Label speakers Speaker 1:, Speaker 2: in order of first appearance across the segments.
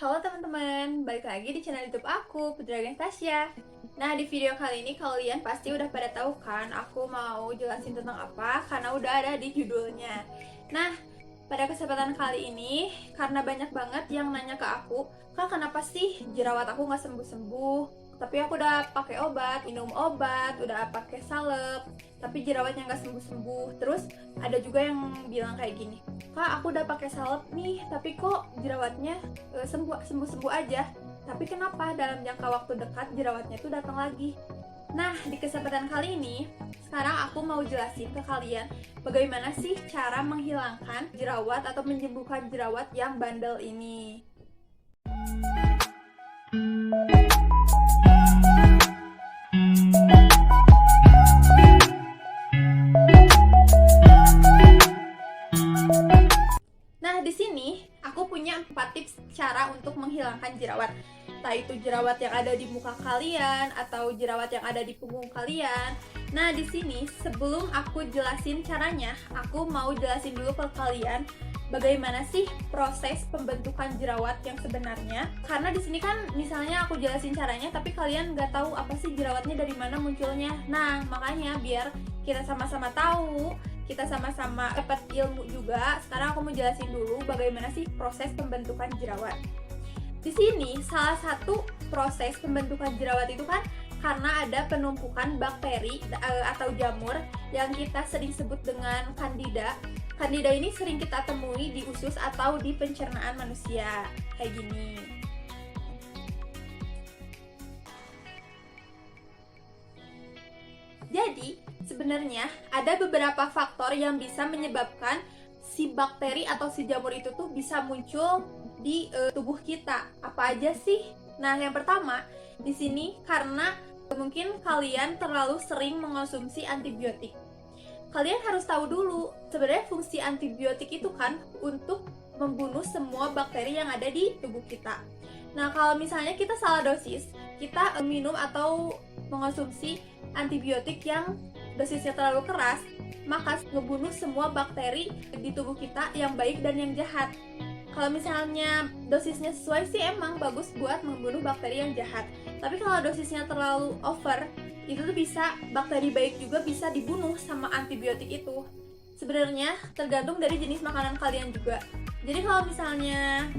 Speaker 1: Halo teman-teman, balik lagi di channel YouTube aku, Putri Anastasia. Nah, di video kali ini kalian pasti udah pada tahu kan aku mau jelasin tentang apa, karena udah ada di judulnya. Nah, pada kesempatan kali ini, karena banyak banget yang nanya ke aku, Kak, kenapa sih jerawat aku nggak sembuh-sembuh? Tapi aku udah pakai obat, minum obat, udah pakai salep, tapi jerawatnya nggak sembuh-sembuh. Terus ada juga yang bilang kayak gini, Kak, aku udah pakai salep nih, tapi kok jerawatnya sembuh-sembuh aja. Tapi kenapa dalam jangka waktu dekat jerawatnya itu datang lagi? Nah, di kesempatan kali ini, sekarang aku mau jelasin ke kalian bagaimana sih cara menghilangkan jerawat atau menyembuhkan jerawat yang bandel ini. Nah, di sini aku punya 4 tips cara untuk menghilangkan jerawat. Entah itu jerawat yang ada di muka kalian atau jerawat yang ada di punggung kalian. Nah, di sini sebelum aku jelasin caranya, aku mau jelasin dulu ke kalian bagaimana sih proses pembentukan jerawat yang sebenarnya. Karena di sini kan misalnya aku jelasin caranya tapi kalian nggak tahu apa sih jerawatnya dari mana munculnya. Nah, makanya biar kita sama-sama tahu, kita sama-sama dapat ilmu juga. Sekarang aku mau jelasin dulu bagaimana sih proses pembentukan jerawat. Di sini salah satu proses pembentukan jerawat itu kan karena ada penumpukan bakteri atau jamur yang kita sering sebut dengan Candida. Candida ini sering kita temui di usus atau di pencernaan manusia. Kayak gini. Jadi, sebenarnya ada beberapa faktor yang bisa menyebabkan si bakteri atau si jamur itu tuh bisa muncul di tubuh kita. Apa aja sih? Nah, yang pertama, di sini karena mungkin kalian terlalu sering mengonsumsi antibiotik. Kalian harus tahu dulu, sebenarnya fungsi antibiotik itu kan untuk membunuh semua bakteri yang ada di tubuh kita. Nah, kalau misalnya kita salah dosis, kita minum atau mengonsumsi antibiotik yang dosisnya terlalu keras, maka ngebunuh semua bakteri di tubuh kita yang baik dan yang jahat. Kalau misalnya dosisnya sesuai sih emang bagus buat membunuh bakteri yang jahat. Tapi kalau dosisnya terlalu over, itu tuh bisa bakteri baik juga bisa dibunuh sama antibiotik itu. Sebenarnya tergantung dari jenis makanan kalian juga. Jadi kalau misalnya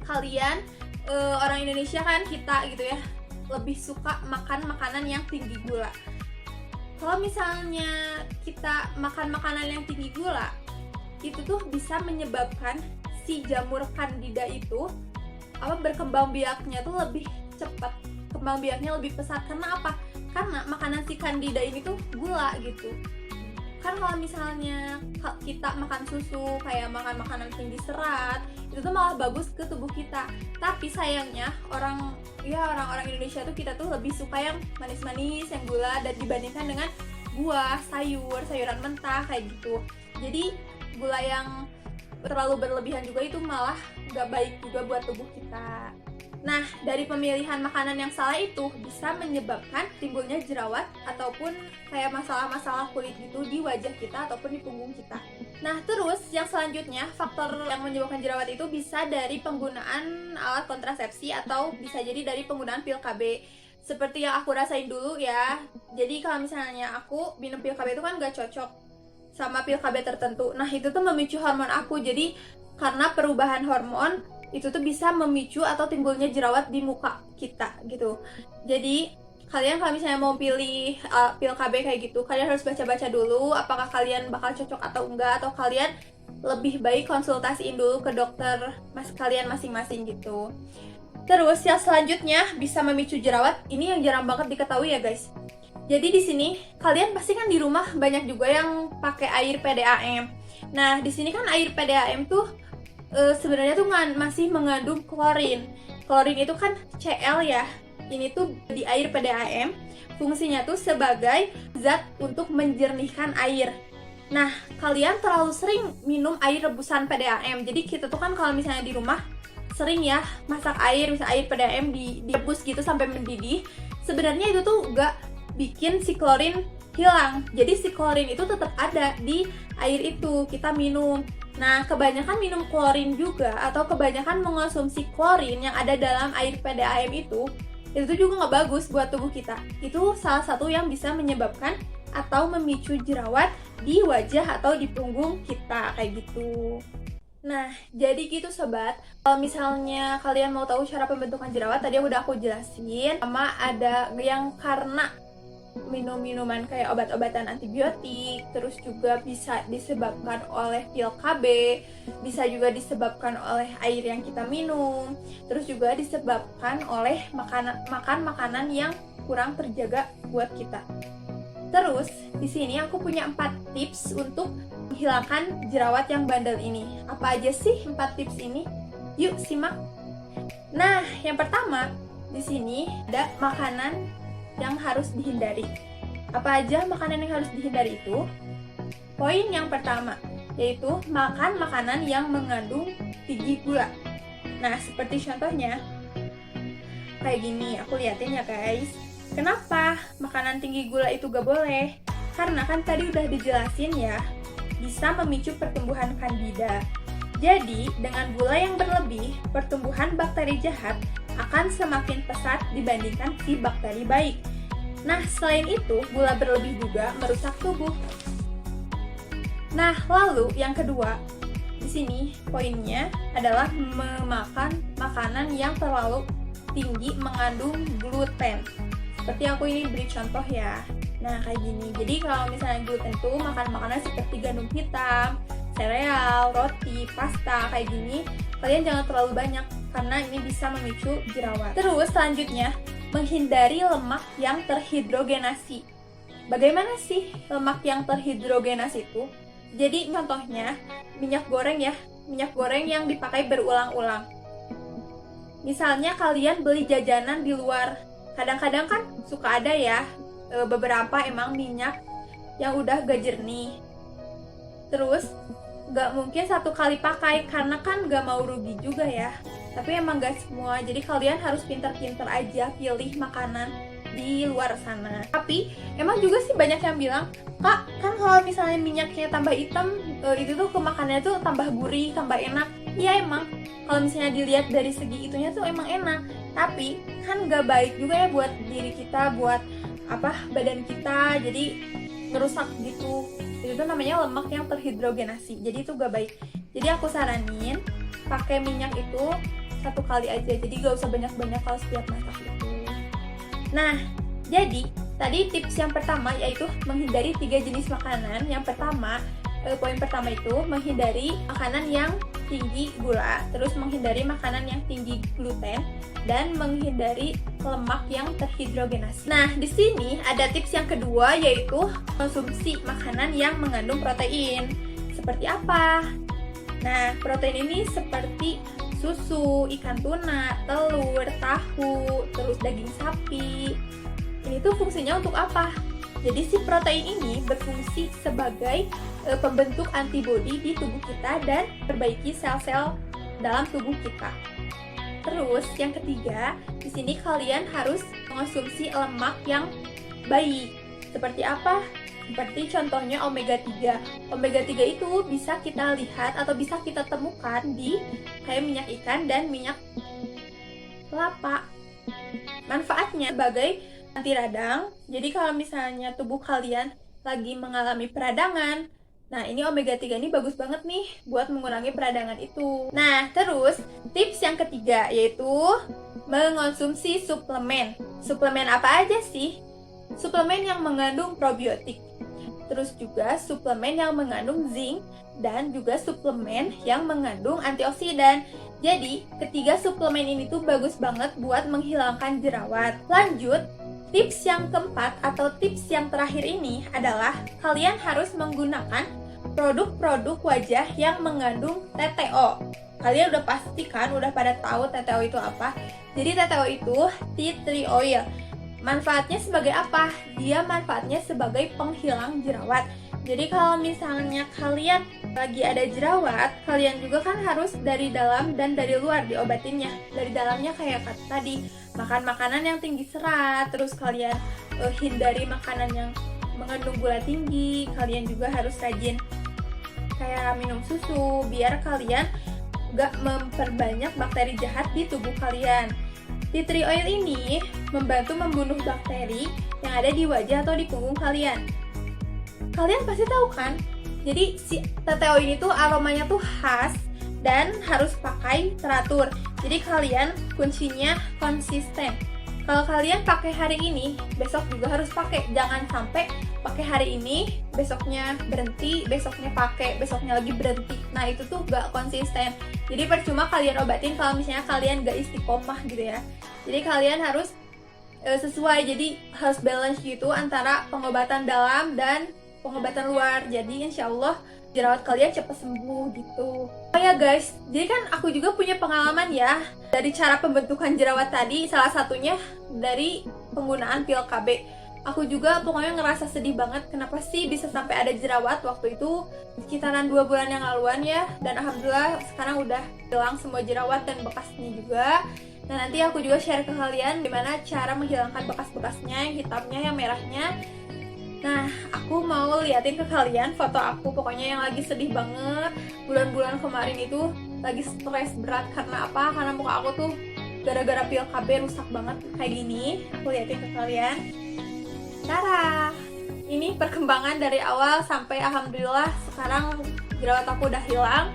Speaker 1: kalian orang Indonesia kan kita gitu ya, lebih suka makan makanan yang tinggi gula. Kalau misalnya kita makan makanan yang tinggi gula, itu tuh bisa menyebabkan si jamur Candida itu berkembang biaknya tuh lebih cepat, kembang biaknya lebih pesat. Karena apa? Karena makanan si Candida ini tuh gula gitu. Kan kalau misalnya kita makan susu, kayak makan makanan tinggi serat, itu tuh malah bagus ke tubuh kita. Tapi sayangnya orang-orang Indonesia tuh kita tuh lebih suka yang manis-manis, yang gula, dan dibandingkan dengan buah, sayuran mentah kayak gitu. Jadi gula yang terlalu berlebihan juga itu malah gak baik juga buat tubuh kita. Nah, dari pemilihan makanan yang salah itu bisa menyebabkan timbulnya jerawat ataupun kayak masalah-masalah kulit gitu di wajah kita ataupun di punggung kita. Nah, terus yang selanjutnya faktor yang menyebabkan jerawat itu bisa dari penggunaan alat kontrasepsi atau bisa jadi dari penggunaan pil KB. Seperti yang aku rasain dulu ya. Jadi kalau misalnya aku minum pil KB itu kan gak cocok sama pil KB tertentu. Nah, itu tuh memicu hormon aku. Jadi karena perubahan hormon itu tuh bisa memicu atau timbulnya jerawat di muka kita gitu. Jadi kalian kalau misalnya mau pilih pil KB kayak gitu, kalian harus baca-baca dulu apakah kalian bakal cocok atau enggak, atau kalian lebih baik konsultasiin dulu ke dokter kalian masing-masing gitu. Terus yang selanjutnya bisa memicu jerawat, ini yang jarang banget diketahui ya guys. Jadi di sini kalian pasti kan di rumah banyak juga yang pakai air PDAM. Nah, di sini kan air PDAM tuh sebenarnya tuh masih mengandung klorin. Klorin itu kan Cl ya. Ini tuh di air PDAM fungsinya tuh sebagai zat untuk menjernihkan air. Nah, kalian terlalu sering minum air rebusan PDAM. Jadi kita tuh kan kalau misalnya di rumah sering ya masak air, misalnya air PDAM direbus gitu sampai mendidih. Sebenarnya itu tuh gak bikin si klorin hilang. Jadi si klorin itu tetap ada di air itu kita minum. Nah, kebanyakan minum klorin juga atau kebanyakan mengonsumsi klorin yang ada dalam air PDAM itu juga nggak bagus buat tubuh kita. Itu salah satu yang bisa menyebabkan atau memicu jerawat di wajah atau di punggung kita, kayak gitu. Nah, jadi gitu sobat. Kalau misalnya kalian mau tahu cara pembentukan jerawat, tadi udah aku jelasin. Sama ada yang karena minum minuman kayak obat-obatan antibiotik, terus juga bisa disebabkan oleh pil KB, bisa juga disebabkan oleh air yang kita minum, terus juga disebabkan oleh makan makanan yang kurang terjaga buat kita. Terus di sini aku punya 4 tips untuk menghilangkan jerawat yang bandel ini. Apa aja sih 4 tips ini? Yuk simak. Nah, yang pertama di sini ada makanan yang harus dihindari. Apa aja makanan yang harus dihindari itu? Poin yang pertama, yaitu makan makanan yang mengandung tinggi gula. Nah, seperti contohnya kayak gini, aku liatin ya guys. Kenapa makanan tinggi gula itu gak boleh? Karena kan tadi udah dijelasin ya, bisa memicu pertumbuhan kandida. Jadi, dengan gula yang berlebih, pertumbuhan bakteri jahat akan semakin pesat dibandingkan si bakteri baik. Nah, selain itu, gula berlebih juga merusak tubuh. Nah, lalu yang kedua, di sini poinnya adalah memakan makanan yang terlalu tinggi mengandung gluten. Seperti aku ini beri contoh ya. Nah, kayak gini. Jadi kalau misalnya gluten itu makan makanan seperti gandum hitam, sereal, roti, pasta, kayak gini, kalian jangan terlalu banyak karena ini bisa memicu jerawat. Terus selanjutnya, menghindari lemak yang terhidrogenasi. Bagaimana sih lemak yang terhidrogenasi itu? Jadi contohnya minyak goreng ya, minyak goreng yang dipakai berulang-ulang. Misalnya kalian beli jajanan di luar, kadang-kadang kan suka ada ya beberapa emang minyak yang udah gak jernih. Terus gak mungkin satu kali pakai karena kan gak mau rugi juga ya. Tapi emang gak semua, jadi kalian harus pinter-pinter aja pilih makanan di luar sana. Tapi emang juga sih banyak yang bilang, Kak, kan kalau misalnya minyaknya tambah hitam, itu tuh ke makanannya tuh tambah gurih, tambah enak. Iya emang, kalau misalnya dilihat dari segi itunya tuh emang enak. Tapi kan gak baik juga ya buat diri kita, buat badan kita, jadi ngerusak gitu. Itu tuh namanya lemak yang terhidrogenasi, jadi itu gak baik. Jadi aku saranin pakai minyak itu satu kali aja, jadi gak usah banyak-banyak kalau setiap masak itu. Nah, jadi tadi tips yang pertama yaitu menghindari 3 jenis makanan. Yang pertama, poin pertama itu menghindari makanan yang tinggi gula, terus menghindari makanan yang tinggi gluten, dan menghindari lemak yang terhidrogenasi. Nah, di sini ada tips yang kedua yaitu konsumsi makanan yang mengandung protein. Seperti apa? Nah, protein ini seperti susu, ikan tuna, telur, tahu, terus daging sapi. Ini tuh fungsinya untuk apa? Jadi si protein ini berfungsi sebagai pembentuk antibodi di tubuh kita dan perbaiki sel-sel dalam tubuh kita. Terus yang ketiga, di sini kalian harus mengonsumsi lemak yang baik. Seperti apa? Seperti contohnya omega 3. Omega 3 itu bisa kita lihat atau bisa kita temukan di kayak minyak ikan dan minyak kelapa. Manfaatnya sebagai anti radang. Jadi kalau misalnya tubuh kalian lagi mengalami peradangan, nah ini omega 3 ini bagus banget nih buat mengurangi peradangan itu. Nah, terus tips yang ketiga yaitu mengonsumsi suplemen. Suplemen apa aja sih? Suplemen yang mengandung probiotik. Terus juga suplemen yang mengandung zinc dan juga suplemen yang mengandung antioksidan. Jadi, ketiga suplemen ini tuh bagus banget buat menghilangkan jerawat. Lanjut, tips yang keempat atau tips yang terakhir ini adalah kalian harus menggunakan produk-produk wajah yang mengandung TTO. Kalian udah pasti kan, udah pada tahu TTO itu apa? Jadi TTO itu tea tree oil. Manfaatnya sebagai apa? Dia manfaatnya sebagai penghilang jerawat. Jadi kalau misalnya kalian lagi ada jerawat, kalian juga kan harus dari dalam dan dari luar diobatinnya. Dari dalamnya kayak kata tadi, makan makanan yang tinggi serat, terus kalian hindari makanan yang mengandung gula tinggi. Kalian juga harus rajin kayak minum susu, biar kalian gak memperbanyak bakteri jahat di tubuh kalian. Tea tree oil ini membantu membunuh bakteri yang ada di wajah atau di punggung kalian. Kalian pasti tahu kan? Jadi si teteo ini tuh aromanya tuh khas dan harus pakai teratur. Jadi kalian kuncinya konsisten. Kalau kalian pakai hari ini, besok juga harus pakai. Jangan sampai pakai hari ini, besoknya berhenti, besoknya pakai, besoknya lagi berhenti. Nah itu tuh gak konsisten. Jadi percuma kalian obatin kalau misalnya kalian gak istiqomah gitu ya. Jadi kalian harus sesuai, jadi harus balance gitu antara pengobatan dalam dan pengobatan luar. Jadi insya Allah jerawat kalian cepat sembuh gitu. Oh ya guys, jadi kan aku juga punya pengalaman ya dari cara pembentukan jerawat tadi, salah satunya dari penggunaan pil KB. Aku juga pokoknya ngerasa sedih banget kenapa sih bisa sampai ada jerawat waktu itu sekitaran 2 bulan yang laluan ya. Dan alhamdulillah sekarang udah hilang semua jerawat dan bekasnya juga. Nah nanti aku juga share ke kalian gimana cara menghilangkan bekas-bekasnya, yang hitamnya, yang merahnya. Nah, aku mau liatin ke kalian foto aku pokoknya yang lagi sedih banget. Bulan-bulan kemarin itu lagi stres berat karena apa? Karena muka aku tuh gara-gara pil KB rusak banget kayak gini. Aku liatin ke kalian. Tara! Ini perkembangan dari awal sampai alhamdulillah sekarang jerawat aku udah hilang.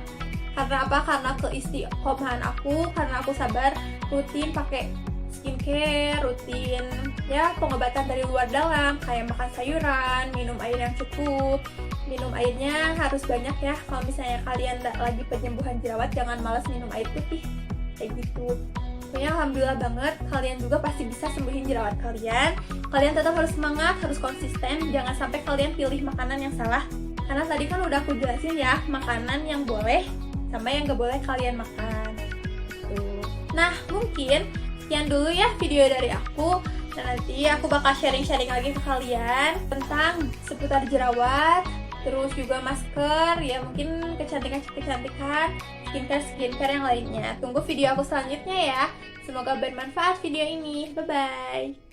Speaker 1: Karena apa? Karena keistiqomahan aku, karena aku sabar rutin pakai skincare, rutin ya pengobatan dari luar dalam kayak makan sayuran, minum air yang cukup, minum airnya harus banyak ya. Kalau misalnya kalian lagi penyembuhan jerawat, jangan malas minum air putih kayak gitu. Pokoknya alhamdulillah banget, kalian juga pasti bisa sembuhin jerawat kalian. Kalian tetap harus semangat, harus konsisten, jangan sampai kalian pilih makanan yang salah. Karena tadi kan udah aku jelasin ya, makanan yang boleh sama yang gak boleh kalian makan gitu. Nah mungkin sekian dulu ya video dari aku. Dan nanti aku bakal sharing-sharing lagi ke kalian tentang seputar jerawat, terus juga masker, ya mungkin kecantikan-kecantikan, skincare yang lainnya. Tunggu video aku selanjutnya ya. Semoga bermanfaat video ini. Bye-bye.